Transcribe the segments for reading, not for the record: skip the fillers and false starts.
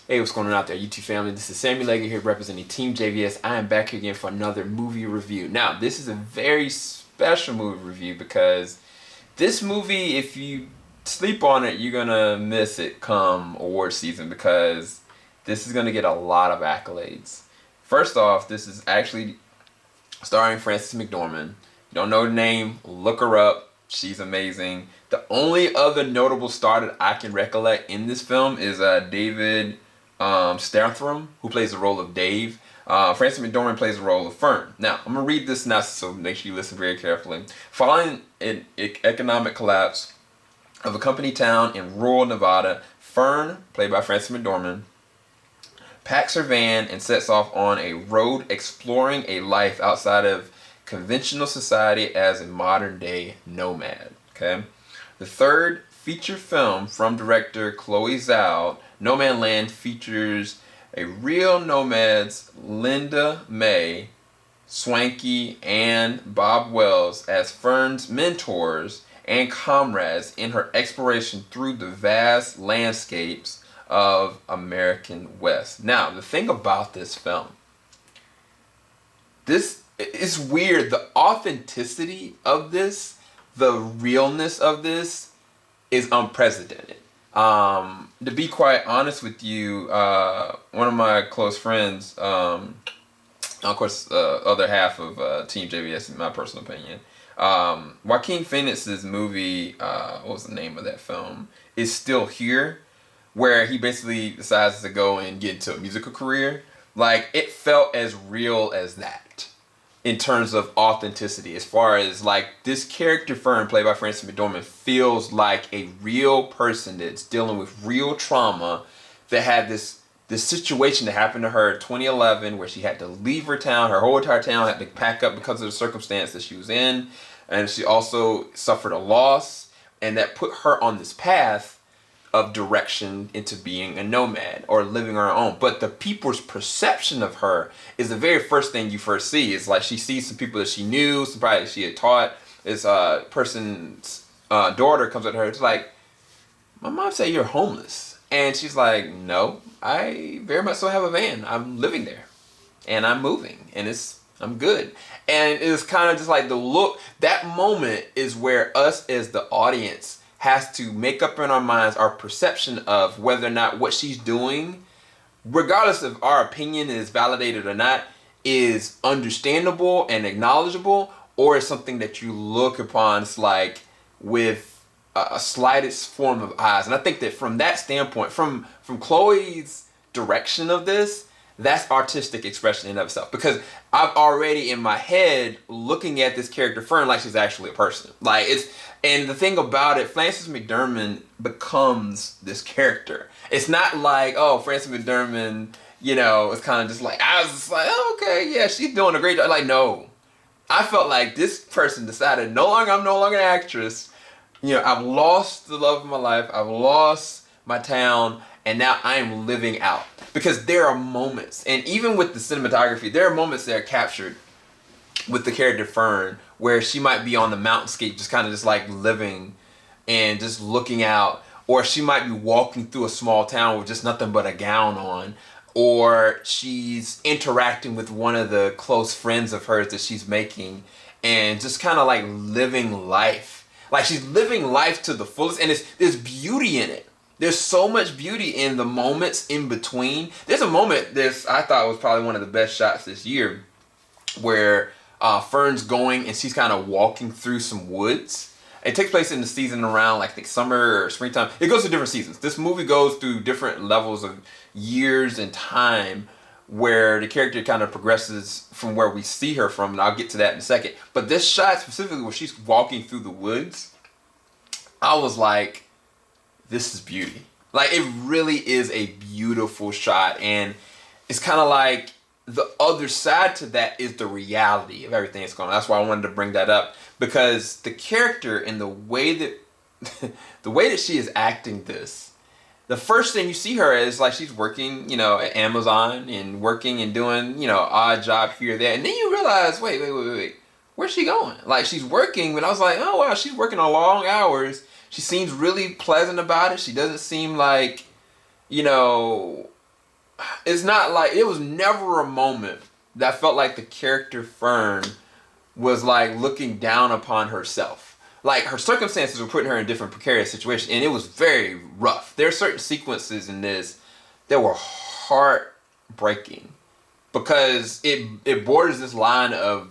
Hey, what's going on out there, YouTube family? This is Sammy Legger here representing Team JVS. I am back here again for another movie review. Now, this is a very special movie review because this movie, if you sleep on it, you're gonna miss it come award season because this is gonna get a lot of accolades. First off, this is actually starring Frances McDormand. You don't know her name, look her up. She's amazing. The only other notable star that I can recollect in this film is David Stantham, who plays the role of Dave. Frances McDormand plays the role of Fern. Now, I'm going to read this synopsis, so make sure you listen very carefully. Following an economic collapse of a company town in rural Nevada, Fern, played by Frances McDormand, packs her van and sets off on a road exploring a life outside of conventional society as a modern-day nomad. Okay, the third feature film from director Chloé Zhao, Nomadland, features a real nomads, Linda May, Swankie and Bob Wells as Fern's mentors and comrades in her exploration through the vast landscapes of American West. Now, the thing about this film, this is weird. The authenticity of this, the realness of this is unprecedented. To be quite honest with you, one of my close friends, of course, other half of Team JVS, in my personal opinion, Joaquin Phoenix's movie, what was the name of that film, is Still Here, where he basically decides to go and get into a musical career. Like, it felt as real as that in terms of authenticity, as far as like this character Fern, played by Frances McDormand, feels like a real person that's dealing with real trauma, that had this situation that happened to her in 2011 where she had to leave her town. Her whole entire town had to pack up because of the circumstance that she was in, and she also suffered a loss, and that put her on this path of direction into being a nomad or living her own. But the people's perception of her is the very first thing you first see. It's like she sees some people that she knew, somebody that she had taught. This person's daughter comes up to her. It's like, my mom said you're homeless. And she's like, no, I very much so have a van. I'm living there and I'm moving and I'm good. And it's kind of just like the look, that moment is where us as the audience has to make up in our minds our perception of whether or not what she's doing, regardless of our opinion is validated or not, is understandable and acknowledgeable, or is something that you look upon like with a slightest form of eyes. And I think that from that standpoint, from Chloe's direction of this, that's artistic expression in of itself, because I've already in my head looking at this character Fern like she's actually a person. Like, it's, and the thing about it, Frances McDormand becomes this character. It's not like, oh, Frances McDormand, it's kind of just like, I was just like, oh, okay, yeah, she's doing a great job. Like, no, I felt like this person decided, I'm no longer an actress. I've lost the love of my life. I've lost my town. And now I am living out. Because there are moments, and even with the cinematography, there are moments that are captured with the character Fern where she might be on the mountainscape just kind of just like living and just looking out. Or she might be walking through a small town with just nothing but a gown on. Or she's interacting with one of the close friends of hers that she's making and just kind of like living life. Like, she's living life to the fullest, and there's beauty in it. There's so much beauty in the moments in between. There's a moment I thought was probably one of the best shots this year, where Fern's going and she's kind of walking through some woods. It takes place in the season around, like, I think summer or springtime. It goes through different seasons. This movie goes through different levels of years and time where the character kind of progresses from where we see her from, and I'll get to that in a second. But this shot specifically where she's walking through the woods, I was like, this is beauty. Like, it really is a beautiful shot, and it's kind of like the other side to that is the reality of everything that's going on. That's why I wanted to bring that up, because the character and the way that she is acting this, the first thing you see her is like she's working, at Amazon and working and doing, odd job here or there, and then you realize, wait, where's she going? Like, she's working, but I was like, oh wow, she's working on long hours. She seems really pleasant about it. She doesn't seem like, it's not like, it was never a moment that felt like the character Fern was like looking down upon herself. Like her circumstances were putting her in different precarious situations, and it was very rough. There are certain sequences in this that were heartbreaking because it borders this line of,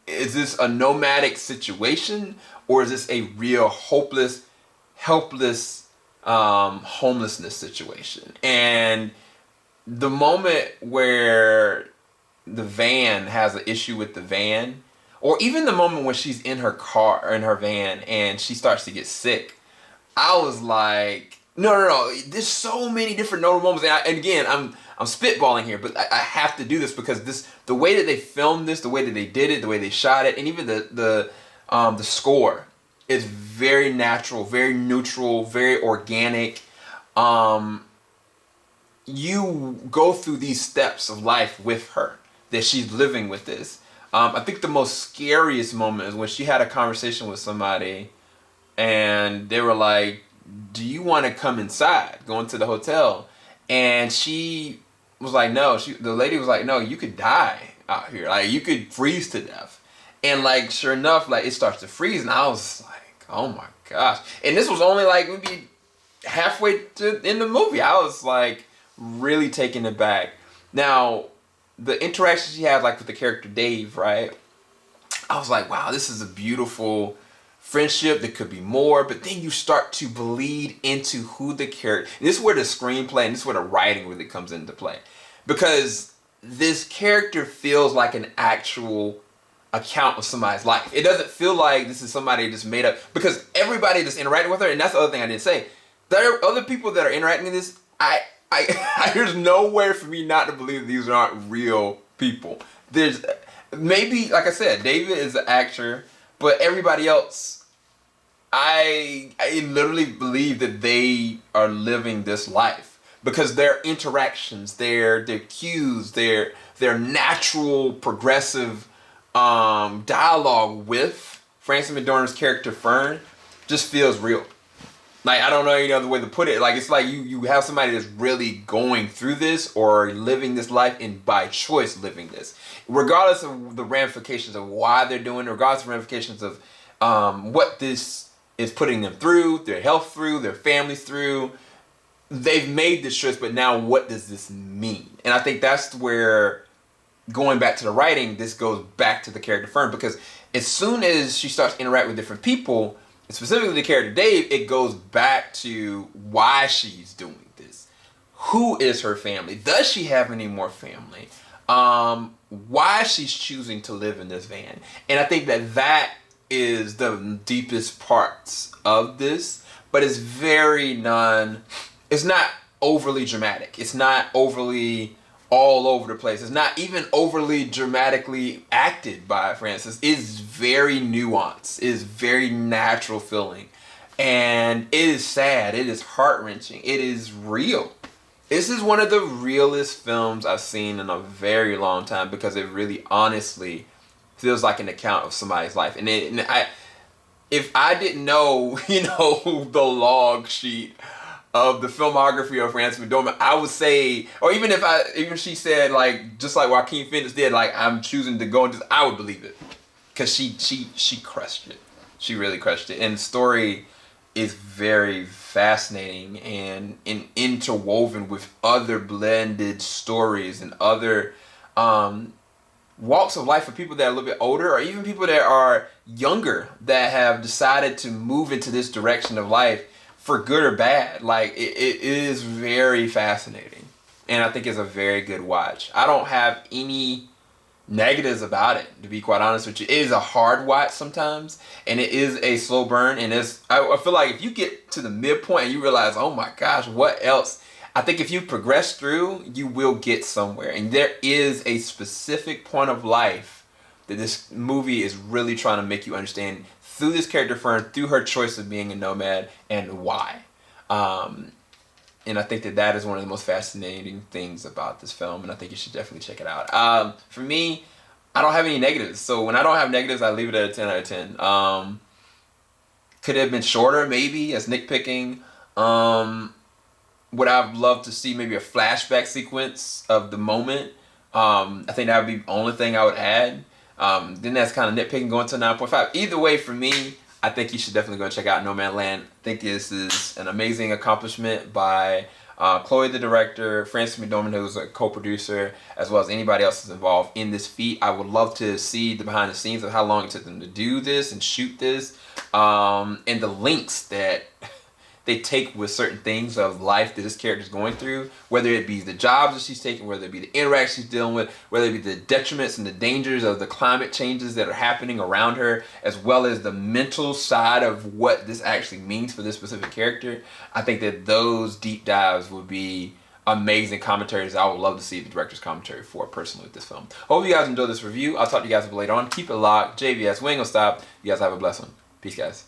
is this a nomadic situation or is this a real hopeless, helpless, homelessness situation? And the moment where the van has an issue with the van, or even the moment when she's in her car, in her van, and she starts to get sick, I was like, no. There's so many different notable moments, and again, I'm spitballing here, but I have to do this because the way that they filmed this, the way that they did it, the way they shot it, and even the score is very natural, very neutral, very organic. You go through these steps of life with her, that she's living with this. I think the most scariest moment is when she had a conversation with somebody and they were like, do you want to come inside, go into the hotel? And she was like, no. The lady was like, no, you could die out here. Like, you could freeze to death. And like, sure enough, like it starts to freeze, and I was like, oh my gosh. And this was only like maybe halfway in the movie. I was like really taken aback. Now, the interaction she had like with the character Dave, right? I was like, wow, this is a beautiful friendship. There could be more, but then you start to bleed into who the character. This is where the screenplay and this is where the writing really comes into play, because this character feels like an actual account of somebody's life. It doesn't feel like this is somebody just made up, because everybody that's interacting with her, and that's the other thing I didn't say, there are other people that are interacting in this. There's nowhere for me not to believe these aren't real people. There's maybe, like I said, David is an actor, but everybody else, I literally believe that they are living this life, because their interactions, their cues, their natural progressive dialogue with Frances McDormand's character Fern just feels real. Like, I don't know any other way to put it. Like, it's like you have somebody that's really going through this or living this life, and by choice living this. Regardless of the ramifications of why they're doing it, regardless of the ramifications of what this is putting them through, their health through, their families through, they've made this choice, but now what does this mean? And I think that's where, going back to the writing, this goes back to the character Fern, because as soon as she starts to interact with different people, specifically the character Dave, it goes back to why she's doing this. Who is her family? Does she have any more family? Why she's choosing to live in this van? And I think that is the deepest parts of this, but it's it's not overly dramatic. It's not overly all over the place. It's not even overly dramatically acted by Frances. It's very nuanced. It's very natural feeling. And it is sad. It is heart-wrenching. It is real. This is one of the realest films I've seen in a very long time, because it really honestly feels like an account of somebody's life. And if I didn't know, the log sheet of the filmography of Frances McDormand, I would say, or even if she said, like, just like Joaquin Phoenix did, like, I'm choosing to go into this, I would believe it, because she crushed it. She really crushed it, and the story is very fascinating and interwoven with other blended stories and other walks of life for people that are a little bit older, or even people that are younger that have decided to move into this direction of life, for good or bad. Like, it is very fascinating, and I think it's a very good watch. I don't have any negatives about it, to be quite honest with you. It is a hard watch sometimes, and it is a slow burn, and I feel like if you get to the midpoint and you realize, oh my gosh, what else? I think if you progress through, you will get somewhere, and there is a specific point of life that this movie is really trying to make you understand through this character Fern, through her choice of being a nomad, and why. And I think that is one of the most fascinating things about this film, and I think you should definitely check it out. For me, I don't have any negatives. So when I don't have negatives, I leave it at a 10 out of 10. Could it have been shorter, maybe, as nitpicking. would I love to see maybe a flashback sequence of the moment? I think that would be the only thing I would add. Then that's kind of nitpicking going to 9.5. Either way, for me, I think you should definitely go and check out Nomadland. I think this is an amazing accomplishment by Chloé, the director, Francis McDormand, who's a co-producer, as well as anybody else that's involved in this feat. I would love to see the behind the scenes of how long it took them to do this and shoot this, and the links that they take with certain things of life that this character is going through, whether it be the jobs that she's taking, whether it be the interactions she's dealing with, whether it be the detriments and the dangers of the climate changes that are happening around her, as well as the mental side of what this actually means for this specific character. I think that those deep dives would be amazing commentaries I would love to see the director's commentary for personally with this film. Hope you guys enjoyed this review. I'll talk to you guys later on. Keep it locked. JVS, we ain't gonna stop. You guys have a blessed one. Peace, guys.